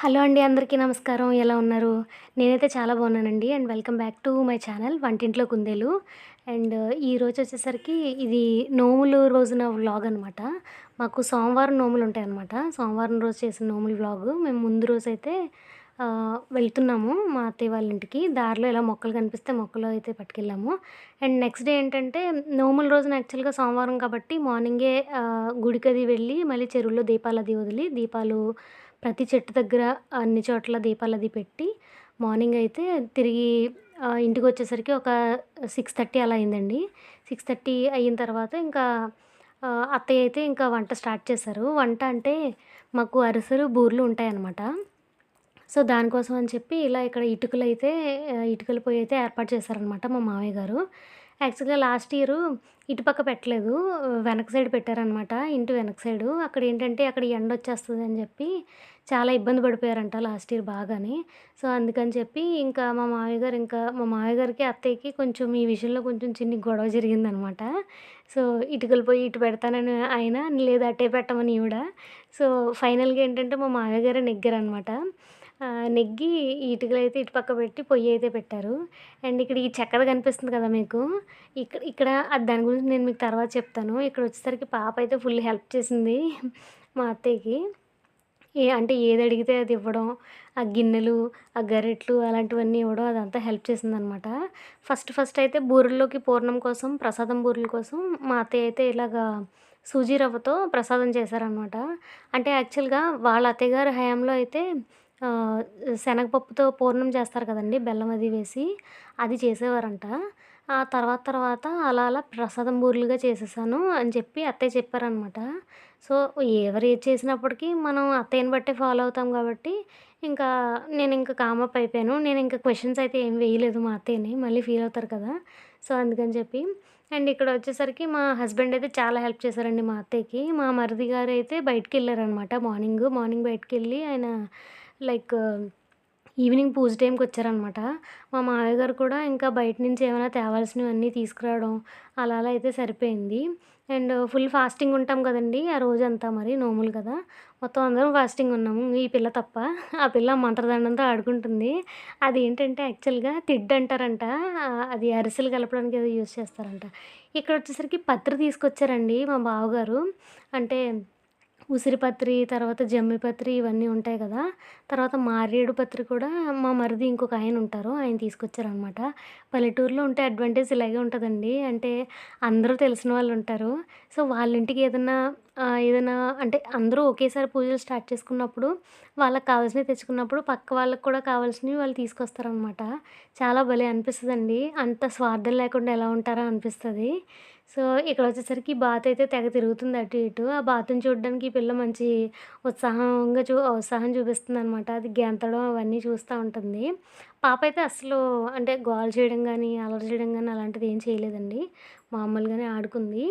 Hello అండి. అందరికీ నమస్కారం. ఎలా ఉన్నారు? నేనైతే చాలా బాగున్నానండి. And welcome back to my channel వంటింట్లో కుందేలు. అండ్ ఈరోజొచ్చేసరికి ఇది నోములు రోజున వ్లాగ్ అనమాట. మాకు సోమవారం నోములుంటాయనమాట. సోమవారం రోజు చేసిన నోముల వ్లాగు. మేము ముందు రోజైతే వెళ్తున్నాము మా అత్తయ్య వాళ్ళ ఇంటికి. దారిలో ఇలా మొక్కలు కనిపిస్తే మొక్కలు అయితే పట్టుకెళ్ళాము. అండ్ నెక్స్ట్ డే ఏంటంటే నోముల రోజున యాక్చువల్‌గా సోమవారం కాబట్టి మార్నింగే గుడికది వెళ్ళి మళ్ళీ చెరువులో దీపాలది వదిలి దీపాలు ప్రతి చెట్టు దగ్గర అన్ని చోట్ల దీపాలది పెట్టి మార్నింగ్ అయితే తిరిగి ఇంటికొచ్చేసరికి ఒక 6:30 అలా అయిందండి. 6:30 అయిన తర్వాత ఇంకా అత్తయ్య అయితే ఇంకా వంట స్టార్ట్ చేశారు. వంట అంటే మాకు అరిసెలు, బూరెలు ఉంటాయనమాట. సో, దానికోసం అని చెప్పి ఇలా ఇక్కడ ఇటుకలైతే ఇటుకల పొయ్యయితే ఏర్పాటు చేశారనమాట మా మావయ్య గారు. యాక్చువల్‌గా లాస్ట్ ఇయరు ఇటుపక్క పెట్టలేదు. వెనక సైడ్ పెట్టారనమాట. ఇంటి వెనక సైడు. అక్కడేంటంటే అక్కడ ఎండొచ్చేస్తదని జెప్పి చాలా ఇబ్బంది పడిపోయారంట లాస్ట్ ఇయర్ బాగానే. సో, అందుకని చెప్పి ఇంకా మా మావయ్య గారికి, అత్తయ్యకి కొంచెం ఈ విషయంలో కొంచెం చిన్ని గొడవ జరిగిందనమాట. సో, ఇటుకల పొయ్యి ఇటు పెడతానని ఆయన, లేదు అట్టే పెట్టమని ఈవిడ. సో, ఫైనల్‌గా ఏంటంటే మా మావయ్య గారే నెగ్గారనమాట. నెగ్గి ఈ ఇటుకలైతే ఇటు పక్క పెట్టి పొయ్యయితే పెట్టారు. అండ్ ఇక్కడ ఈ చెక్కది కనిపిస్తుంది కదా మీకు. ఇక్కడ అది దాని గురించి నేను మీకు తర్వాత చెప్తాను. ఇక్కడొచ్చేసరికి పాప అయితే ఫుల్ హెల్ప్ చేసింది మా అత్తయ్యకి. అంటే ఏదడిగితే అది ఇవ్వడం, ఆ గిన్నెలు, ఆ గరిటెలు అలాంటివన్నీ ఇవ్వడం అదంతా హెల్ప్ చేసిందనమాట. ఫస్ట్ అయితే బూరెల్లోకి పూర్ణం కోసం, ప్రసాదం బూరెల కోసం మా అత్తయ్య అయితే ఇలాగా సూజీ రవ్వతో ప్రసాదం చేశారనమాట. అంటే యాక్చువల్‌గా వాళ్ళ అత్తయ్య గారి హయాంలో అయితే ఆహ్, శనగపప్పుతో పూర్ణం చేస్తారు కదండీ! బెల్లం అది వేసి, అది చేసేవారంట. ఆ తర్వాత అలా ప్రసాదం బూరెలుగా చేసేసాను అని చెప్పి అత్తయ్య చెప్పారనమాట. సో, ఎవరు ఏది చేసినప్పటికి మనం అత్తయ్యని బట్టే ఫాలో అవుతాం గాబట్టి, ఇంకా నేనింక కామప్ అయిపోయాను. నేనింక క్వెషన్స్ అయితే ఏమి వేయలేదు మా అత్తయ్యని. మళ్ళీ ఫీల్ అవుతారు కదా! సో, అందుకని చెప్పి. అండ్ ఇక్కడొచ్చేసరికి మా హస్బెండ్ అయితే చాలా హెల్ప్ చేశారండి మా అత్తయ్యకి. మా మరిది గారైతే బయటికెళ్లారనమాట మార్నింగ్ బయటికెళ్ళి ఆయన లైక్ ఈవినింగ్ పూజ టైంకొచ్చారనమాట. మా మావయ్య గారు కూడా ఇంకా బయట నుంచి ఏమైనా తేవాల్సినవన్నీ తీసుకురావడం అలా అయితే సరిపోయింది. అండ్ ఫుల్ ఫాస్టింగ్ ఉంటాం కదండీ! ఆ రోజంతా మరి నోములు కదా! మొత్తం అందరం ఫాస్టింగ్ ఉన్నాము. ఈ పిల్ల తప్ప. ఆ పిల్ల మంత్రదండంతో ఆడుకుంటుంది. అదేంటంటే యాక్చువల్‌గా తిడ్డు అంటారంట. అది అరిసెలు కలపడానికి ఏదో యూజ్ చేస్తారంట. ఇక్కడొచ్చేసరికి పత్రి తీసుకొచ్చారండి మా బావగారు. అంటే ఉసిరిపత్రి, తర్వాత జమ్మిపత్రి ఇవన్నీ ఉంటాయి గదా! తర్వాత మారేడు పత్రి కూడా మా మరిది ఇంకొక ఆయనుంటారు. ఆయన తీసుకొచ్చారనమాట. పల్లెటూరులో ఉంటే అడ్వాంటేజ్ ఇలాగే ఉంటదండి. అంటే అందరూ తెలిసిన వాళ్ళుంటారు. సో, వాళ్ళింటికి ఏదైనా అంటే అందరూ ఒకేసారి పూజలు స్టార్ట్ చేసుకున్నప్పుడు, వాళ్ళకి కావాల్సినవి తెచ్చుకున్నప్పుడు పక్క వాళ్ళకి కూడా కావాల్సినవి వాళ్ళు తీసుకొస్తారనమాట. చాలా భలే అనిపిస్తదండి. అంత స్వార్థం లేకుండా ఎలా ఉంటారా అనిపిస్తది. సో, ఇక్కడొచ్చేసరికి బాతయితే తెగ తిరుగుతుంది అటు ఇటు. ఆ బాతుని చూడడానికి ఈ పిల్ల మంచి ఉత్సాహం చూపిస్తుందనమాట. అది గెంతడం అవన్నీ చూస్తా ఉంటుంది. పాపయితే అస్సలు అంటే గోల చేయడం గానీ, అల్లరి చేయడం గానీ అలాంటిది ఏం చేయలేదండి. మామూలుగానే ఆడుకుంది.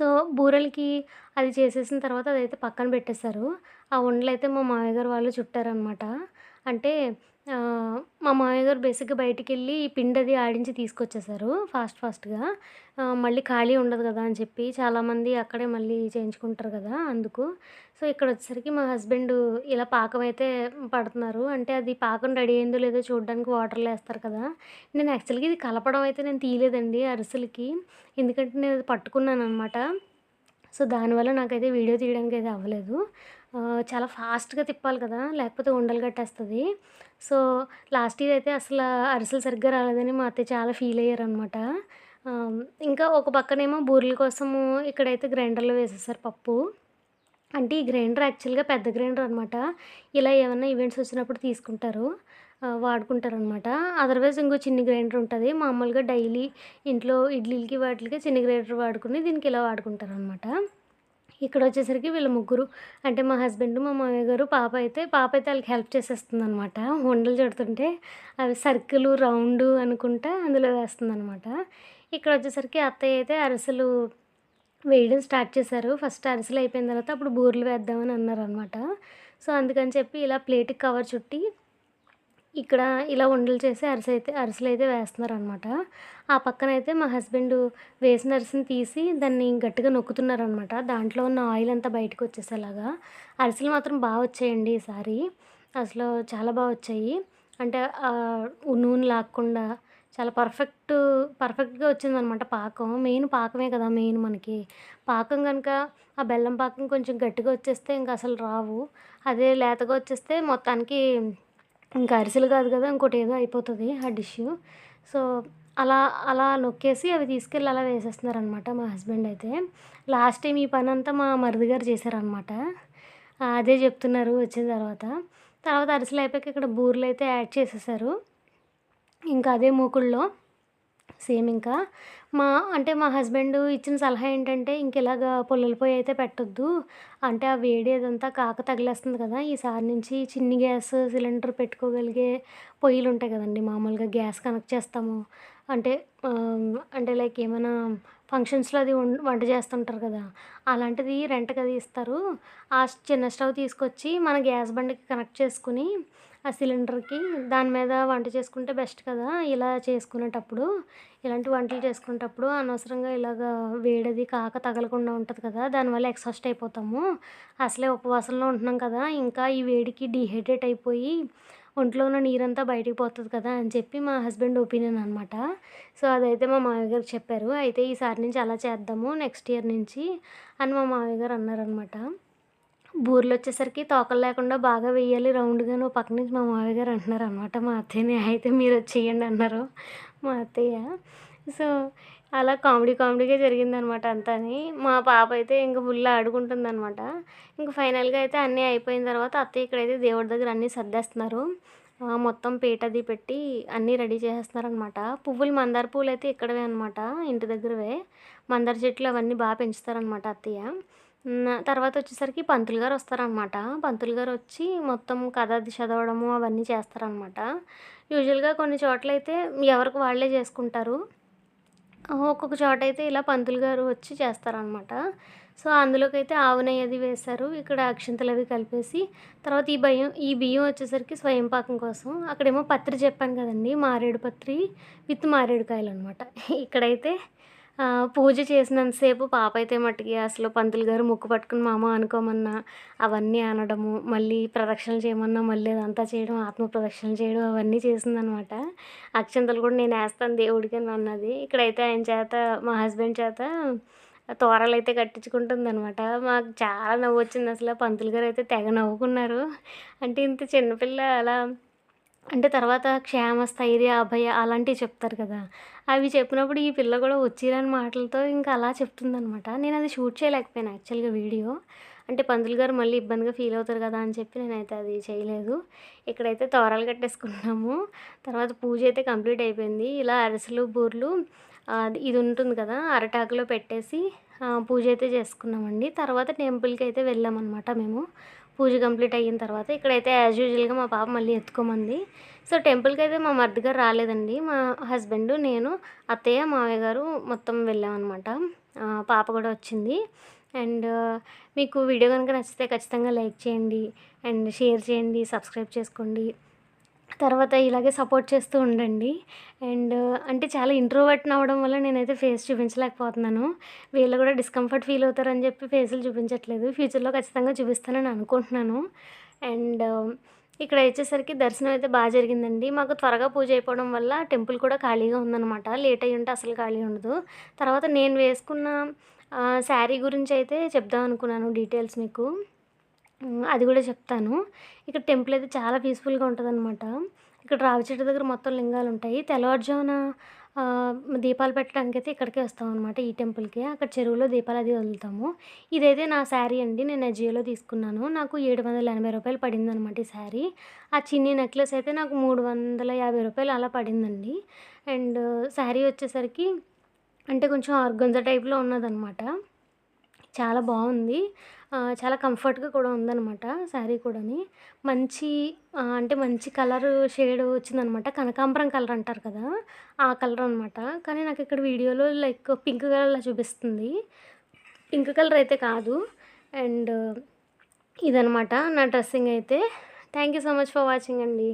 సో, బూరెలకి అది చేసేసిన తర్వాత అదైతే పక్కన పెట్టేశారు. ఆ ఉండలైతే మా మామయ్య గారు వాళ్ళు చుట్టారనమాట. అంటే ఆహ్, మా మామయ్య గారు బేసిక్‌గా బయటికెళ్ళి ఈ పిండది ఆడించి తీసుకొచ్చేశారు ఫాస్ట్‌గా. మళ్ళీ ఖాళీ ఉండదు గదా అని చెప్పి చాలామంది అక్కడే మళ్ళీ చేయించుకుంటారు గదా! అందుకు. సో, ఇక్కడొచ్చేసరికి మా హస్బెండు ఇలా పాకమైతే పడుతున్నారు. అంటే అది పాకం రెడీ అయిందో లేదో చూడడానికి వాటర్‌లో ఏస్తారు కదా! నేను యాక్చువల్‌గా ఇది కలపడం అయితే నేను తీయలేదండి అరిసెలకి. ఎందుకంటే నేనది పట్టుకున్నాననమాట. సో, దానివల్ల నాకైతే వీడియో తీయడానికైతే అవ్వలేదు. చాలా ఫాస్ట్‌గా తిప్పాలి కదా! లేకపోతే ఉండలు కట్టేస్తది. సో, లాస్ట్ ఇయర్ అయితే అరిసెలు సరిగ్గా రాలేదని మా అత్తయ్య చాలా ఫీల్ అయ్యారనమాట. ఆహ్, ఇంకా ఒక పక్కనేమో బూరెల కోసము ఇక్కడైతే గ్రైండర్‌లో వేసేసారు పప్పు. అంటే ఈ గ్రైండర్ యాక్చువల్‌గా పెద్ద గ్రైండర్ అనమాట. ఇలా ఏమన్నా ఈవెంట్స్ వచ్చినప్పుడు తీసుకుంటారు. వాడుకుంటారనమాట. అదర్‌వైజ్ ఇంకో చిన్ని గ్రైండర్ ఉంటది. మామూలుగా డైలీ ఇంట్లో ఇడ్లీలకి వాటిలకి చిన్ని గ్రైండర్ వాడుకుని దీనికి ఇలా వాడుకుంటారనమాట. ఇక్కడొచ్చేసరికి వీళ్ళు ముగ్గురు అంటే మా హస్బెండ్, మా మామయ్య గారు, పాప అయితే ఆళ్ళకి హెల్ప్ చేసేస్తుందనమాట. ఉండలు చుడుతుంటే అవి సర్కిలు, రౌండు అనుకుంటా అందులో వేస్తుందనమాట. ఇక్కడొచ్చేసరికి అత్తయ్య అయితే అరిసెలు వేయడం స్టార్ట్ చేశారు. ఫస్ట్ అరిసెలు అయిపోయిన తర్వాత అప్పుడు బూరెలు వేద్దామని అన్నారనమాట. సో, అందుకని చెప్పి ఇలా ప్లేట్‌కి కవర్ చుట్టి ఇక్కడ ఇలా ఉండలు చేసి అరిసెలైతే వేస్తున్నారనమాట. ఆ పక్కనైతే మా హస్బెండు వేసిన అరిసెని తీసి దాన్ని గట్టిగా నొక్కుతున్నారనమాట. దాంట్లో ఉన్న ఆయిల్ అంతా బయటకొచ్చేసేలాగా. అరిసెలు మాత్రం బా వచ్చాయండి ఈసారి. అసలు చాలా బా వచ్చాయి. అంటే నూనె లాగకుండా చాలా పర్ఫెక్ట్‌గా వచ్చిందనమాట పాకం. మెయిన్ పాకమే కదా మెయిన్ మనకి. పాకం గనక ఆ బెల్లం పాకం కొంచెం గట్టిగా వచ్చేస్తే ఇంక అసలు రావు. అదే లేతగా వచ్చేస్తే మొత్తానికి ఇంకా అరిసెలు కాదు కదా! ఇంకోటేదో అయిపోతది ఆ డిష్షు. సో, అలా అలా నొక్కేసి అవి తీసుకెళ్ళి అలా వేసేస్తున్నారనమాట మా హస్బెండ్ అయితే. లాస్ట్ టైమ్ ఈ పనంతా మా మరిది గారు చేశారనమాట. అదే చెప్తున్నారు వచ్చిన తర్వాత. తర్వాత అరిసెలయిపోయాక ఇక్కడ బూరెలయితే యాడ్ చేసేసారు. ఇంకా అదే మూకుడులో సేమ్ ఇంకా అంటే మా హస్బెండు ఇచ్చిన సలహా ఏంటంటే, ఇలాగా పుల్లల పొయ్యి అయితే పెట్టొద్దు. అంటే ఆ వేడి అదంతా తగిలేస్తుంది కదా! ఈసారి నుంచి చిన్ని గ్యాస్ సిలిండర్ పెట్టుకోగలిగే పొయ్యిలుంటాయి కదండీ! మామూలుగా గ్యాస్ కనెక్ట్ చేస్తాము. అంటే అంటే లైక్ ఏమైనా ఫంక్షన్స్‌లో అది వంట చేస్తుంటారు కదా! అలాంటిది రెంట్‌కది ఇస్తారు. ఆ చిన్న స్టవ్ తీసుకొచ్చి మన గ్యాస్ బండకి కనెక్ట్ చేసుకొని ఆ సిలిండర్‌కి దాని మీద వంట చేసుకుంటే బెస్ట్ కదా! ఇలా చేసుకునేటప్పుడు, ఇలాంటి వంటలు చేసుకునేటప్పుడు అనవసరంగా ఇలాగా వేడది తగలకుండా ఉంటది కదా! దానివల్ల ఎగ్జాస్ట్ అయిపోతాము. అసలే ఉపవాసంలో ఉంటున్నాం కదా! ఇంకా ఈ వేడికి డీహైడ్రేట్ అయిపోయి ఒంట్లో ఉన్న నీరంతా బయటికి పోతది కదా! అని చెప్పి మా హస్బెండ్ ఒపీనియన్ అనమాట. సో, అదైతే మా మామయ్య గారికి చెప్పారు. అయితే ఈసారి నుంచి అలా చేద్దాము నెక్స్ట్ ఇయర్ నుంచి అని మా మామయ్య గారు అన్నారనమాట. బూరెలొచ్చేసరికి తోకలు లేకుండా బాగా వెయ్యాలి రౌండ్‌గాను పక్క నుంచి మా మామయ్య గారు అంటున్నారనమాట మా అత్తయ్యని. అయితే మీరొచ్చి చెయ్యండి అన్నారు మా అత్తయ్య. సో, అలా కామెడీగా జరిగిందనమాట అంతాని. మా పాప అయితే ఇంక ఫుల్ ఆడుకుంటుందనమాట. ఇంక ఫైనల్‌గా అయితే అన్నీ అయిపోయిన తర్వాత అత్తయ్య ఇక్కడైతే దేవుడి దగ్గర అన్నీ సర్దేస్తున్నారు. మొత్తం పీటది పెట్టి అన్నీ రెడీ చేసేస్తున్నారనమాట. మందార పువ్వులైతే ఇక్కడివే అనమాట ఇంటి దగ్గరవే. మందార చెట్లు అవన్నీ పెంచుతారనమాట అత్తయ్య. తర్వాతొచ్చేసరికి పంతులు గారొస్తారనమాట. పంతులు గారొచ్చి మొత్తం కథ అది చదవడము అవన్నీ చేస్తారనమాట. యూజువల్‌గా కొన్ని చోట్లయితే ఎవరికి వాళ్ళే చేసుకుంటారు. ఒక్కొక్క చోటయితే ఇలా పంతులు గారు వచ్చి చేస్తారనమాట. సో, అందులోకైతే ఆవు నెయ్యి అది వేశారు. ఇక్కడ అక్షింతలవి కలిపేసి తర్వాత ఈ బియ్యం వచ్చేసరికి స్వయం పాకం కోసం. అక్కడేమో పత్రి చెప్పాను కదండీ! మారేడు పత్రి విత్ మారేడుకాయలనమాట. ఇక్కడైతే పూజ చేసినంత సేపు పాపైతే మట్టికి అసలు పంతులు గారు ముక్కు పట్టుకొని మామ అనుకోమన్నా అవన్నీ అనడము, మళ్ళీ ప్రదక్షిణలు చేయమన్నా మళ్ళీ అదంతా చేయడం, ఆత్మ ప్రదక్షిణలు చేయడం అవన్నీ చేసిందనమాట. అక్షింతలు కూడా నేనేస్తాను దేవుడికి అని అన్నది. ఇక్కడైతే ఆయన చేత మా హస్బెండ్ చేత తోరాలైతే కట్టించుకుంటుందనమాట. మాకు చాలా నవ్వొచ్చిందసల. పంతులు గారైతే తెగ నవ్వుకున్నారు. అంటే ఇంత చిన్న పిల్ల అలా అంటే తర్వాత క్షేమ, స్థైర్య, అభయ అలాంటివి చెప్తారు కదా! అవి చెప్పినప్పుడు ఈ పిల్ల కూడా వచ్చిరాని మాటలతో ఇంకా అలా చెప్తుందనమాట. నేనది షూట్ చేయలేకపోయాను యాక్చువల్‌గా వీడియో. అంటే పంతులు గారు మళ్ళీ ఇబ్బందిగా ఫీల్ అవుతారు కదా! అని చెప్పి నేనైతే అది చేయలేదు. ఇక్కడైతే తోరాలు కట్టేసుకున్నాము. తర్వాత పూజ అయితే కంప్లీట్ అయిపోయింది. ఇలా అరిసెలు, బూరెలు ఇది ఉంటుంది కదా! అరటాకులో పెట్టేసి పూజ అయితే చేసుకున్నామండి. తర్వాత టెంపుల్‌కైతే వెళ్ళామనమాట మేము. పూజ కంప్లీట్ అయిన తర్వాత ఇక్కడైతే యాజ్ యూజువల్‌గా మా పాప మళ్ళీ ఎత్తుకోమంది. సో, టెంపుల్‌కైతే మా మరిది గారు రాలేదండి. మా హస్బెండు, నేను, అత్తయ్య, మావయ్య గారు మొత్తం వెళ్ళామనమాట. పాప కూడా వచ్చింది. అండ్ మీకు వీడియో గనుక నచ్చితే ఖచ్చితంగా లైక్ చేయండి. అండ్ షేర్ చేయండి. సబ్స్క్రైబ్ చేసుకోండి. తర్వాత ఇలాగే సపోర్ట్ చేస్తూ ఉండండి. అండ్ అంటే చాలా ఇంట్రోవర్ట్‌ని అవ్వడం వల్ల నేనైతే ఫేస్ చూపించలేకపోతున్నాను. వీళ్ళు కూడా డిస్కంఫర్ట్ ఫీల్ అవుతారని చెప్పి ఫేసులు చూపించట్లేదు. ఫ్యూచర్‌లో ఖచ్చితంగా చూపిస్తానని అనుకుంటున్నాను. అండ్ ఇక్కడ వచ్చేసరికి దర్శనం అయితే జరిగిందండి. మాకు త్వరగా పూజ అయిపోవడం వల్ల టెంపుల్ కూడా ఖాళీగా ఉందనమాట. లేట్ అయ్యుంటే అసలు ఖాళీ ఉండదు. తర్వాత నేను వేసుకున్న శారీ గురించయితే చెప్దాం అనుకున్నాను డీటెయిల్స్ మీకు. అది గూడా చెప్తాను. ఇక్కడ టెంపుల్ అయితే చాలా పీస్‌ఫుల్‌గా ఉంటదనమాట. ఇక్కడ రావి చెట్టు దగ్గర మొత్తం లింగాలుంటాయి. తెల్లవారుజామున దీపాలు పెట్టడానికైతే ఇక్కడికే వస్తామనమాట ఈ టెంపుల్‌కే. అక్కడ చెరువులో దీపాలది వదులుతాము. ఇదైతే నా శారీ అండి. నేను అజియోలో తీసుకున్నాను. నాకు రూ. 780 పడిందనమాట ఈ శారీ. ఆ చిన్ని నెక్లెస్ అయితే నాకు రూ. 350 అలా పడిందండి. అండ్ శారీ వచ్చేసరికి అంటే కొంచెం ఆర్గంజా టైప్‌లో ఉన్నదనమాట. చాలా బావుంది. చాలా కంఫర్ట్‌గా కూడా ఉందనమాట శారీ కూడాని. మంచి అంటే మంచి కలరు షేడ్ వచ్చిందనమాట. కనకాంబరం కలర్ అంటారు కదా! ఆ కలర్ అనమాట. కానీ నాకిక్కడ వీడియోలో లైక్ పింక్ కలర్‌లా చూపిస్తుంది. పింక్ కలర్ అయితే కాదు. అండ్ ఇదనమాట నా డ్రెస్సింగ్ అయితే. Thank you so much for watching అండి.